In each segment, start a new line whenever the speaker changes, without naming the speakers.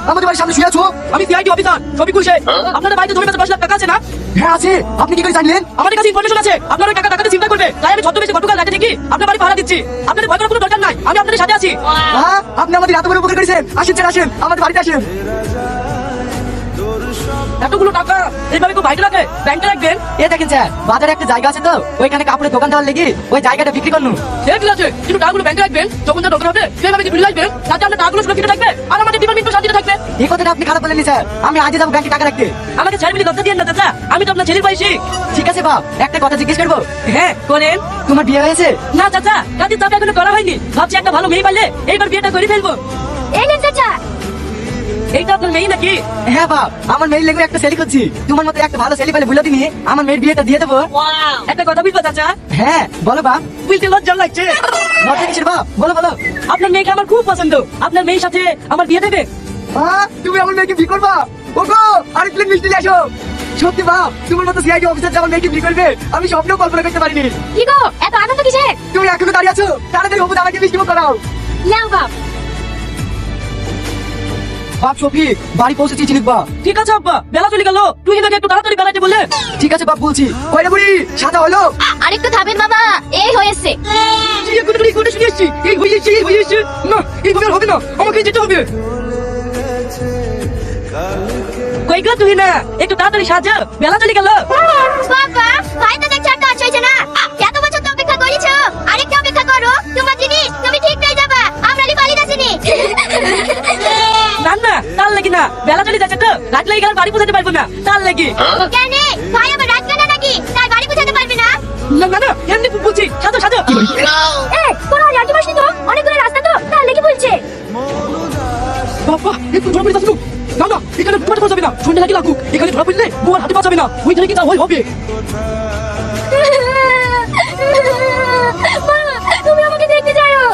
আমাদের বাড়ির সামনে শুয়ে আছো?
আমি সিআইডি অফিসার শফিকুল শেখ। আপনাদের বাড়িতে জমি বেচা 10 লাখ টাকা আছে না?
হ্যাঁ আছে। আপনি কি করে জানলেন?
আমাদের কাছে ইনফরমেশন আছে আপনার ওই টাকা টাকাতে চিন্তা করবে, তাই আমি ছদ্মবেশে গতকাল রাতে থেকে আপনার বাড়ি ভাড়া দিচ্ছি। আপনাদের ভয় করার কোনো দরকার নাই, আমি আপনাদের সাথে আছি।
হ্যাঁ, আপনি আমাদের এত বড় উপকার করেছেন। আসেন স্যার, আসেন আমাদের বাড়িতে আসেন।
এতগুলো টাকা এইভাবে কেউ বাইরে রাখে? ব্যাংকে রাখবেন?
এ দেখেন স্যার, বাজারে একটা জায়গা আছে তো, ওইখানে কাপড়ের দোকান দেওয়ার লেগে ওই জায়গাটা বিক্রি করুন।
সে ঠিক আছে, কিন্তু টাকাগুলো ব্যাংকে রাখবেন, যখন যা দরকার হবে সেইভাবে বিল আসবেন, যাতে আপনার টাকাগুলো সুরক্ষিত থাকবে আর আমাদের ডিপার্টমেন্ট শান্তিতে থাকবে।
এই কথাটা আপনি খারাপ বলেননি স্যার। আমি আজই যাবো ব্যাংকে টাকা রাখতে।
আমাকে ছেড়ে মিলে দরজা দিয়ে না চাচা, আমি তো আপনার ছেলের বয়সী।
ঠিক আছে বাপ, একটা কথা জিজ্ঞেস করবো?
হ্যাঁ করেন।
তোমার বিয়ে হয়েছে?
না চাচা, কাজের চাপ এখনো করা হয়নি, ভাবছি একটা ভালো মেয়ে পাইলে এইবার বিয়েটা করে ফেলবো।
এই নেন চাচা।
এইটা আপনার মেয়ে নাকি?
হ্যাঁ বাপ, আমার মেয়ের লেগে একটা সেলি করছি। তোমার মতো একটা ভালো সেলি পেলে বুঝলে দিনি আমার মেয়ের বিয়েটা দিয়ে দেবো।
একটা কথা বলবো চাচা?
হ্যাঁ বলো বাপ।
বলতে লজ্জা লাগছে।
লজ্জা কিসের বাপ, বলো বলো।
আপনার মেয়েকে আমার খুব পছন্দ, আপনার মেয়ের সাথে আমার বিয়ে দেবে?
তুমি আমার মেয়েকে বিয়ে করবা? ওগো আরেক প্লেট মিষ্টি নিয়ে আসো। সত্যি বাপ, তোমার মতো সিআইডি অফিসার আমার মেয়েকে বিয়ে করবে আমি স্বপ্নেও কল্পনা করতে পারিনি।
কি গো এত আনন্দ কিসের?
তুমি এখনো দাঁড়িয়ে আছো? তাড়াতাড়ি হবু আমাকে মিষ্টি মুখ করাও।
নাও বাপ।
বাপ সফি, বাড়ি পৌঁছেছি চিনিকবা।
ঠিক আছে আব্বা, বেলা চলে গেল, তুই এনাকে একটু তাড়াতাড়ি বেলাতে বললে।
ঠিক আছে বাপ, বলছি। কয়টা বুড়ি সাদা হলো?
আরেকটু থামেন বাবা, এই হয়েছে।
এই হয়েছে না, এইভাবে আর হবে না, আমাকে যেতে হবে। কই গো তুই না, একটু তাড়াতাড়ি সাজা, বেলা চলে গেল।
বাবা ভাই তো দেখছ একটা হইছে না, এত বছর তো অপেক্ষা করেছো, আরেকটা অপেক্ষা করো, তোমার জিনিস তুমি ঠিক পেয়ে যাবা, আমরা লি পালি যাচ্ছি।
না না, তার লাগি না, বেলা চলে যাচ্ছে তো, রাত লেগে গেলে বাড়ি পৌঁছাতে পারবো না, তার লাগি।
কেন ভাই আবার রাত কানা নাকি, তাই বাড়ি পৌঁছাতে পারবে না?
না না না, এমনি বলছি, সাজো সাজো।
এই কোন আর ইয়ার্কি মাসনি তো, অনেকগুলো রাস্তা তো, তার লেগে বলছে।
বাবা একটু ধরা পড়ে যাচ্ছিল। না না, এখানে তোমার যাবে না, সন্ধ্যা লাগি লাগুক, এখানে ধরা পড়লে বোয়ার হাতে পাওয়া যাবে না, ওইখানে কি যা হয় হবে।
মা, তুমি আমাকে দেখতে যাও।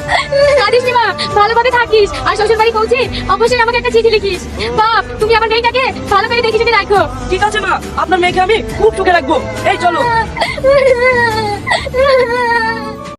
কাঁদিস নি মা, ভালোভাবে থাকিস আর শ্বশুর বাড়ি পৌঁছে অবশ্যই আমাকে একটা চিঠি লিখিস। বাপ তুমি আমার মেয়েটাকে ভালো করে দেখে শুনে রাখো।
ঠিক আছে মা, আপনার মেয়েকে আমি খুব চোখে রাখবো। এই চলো।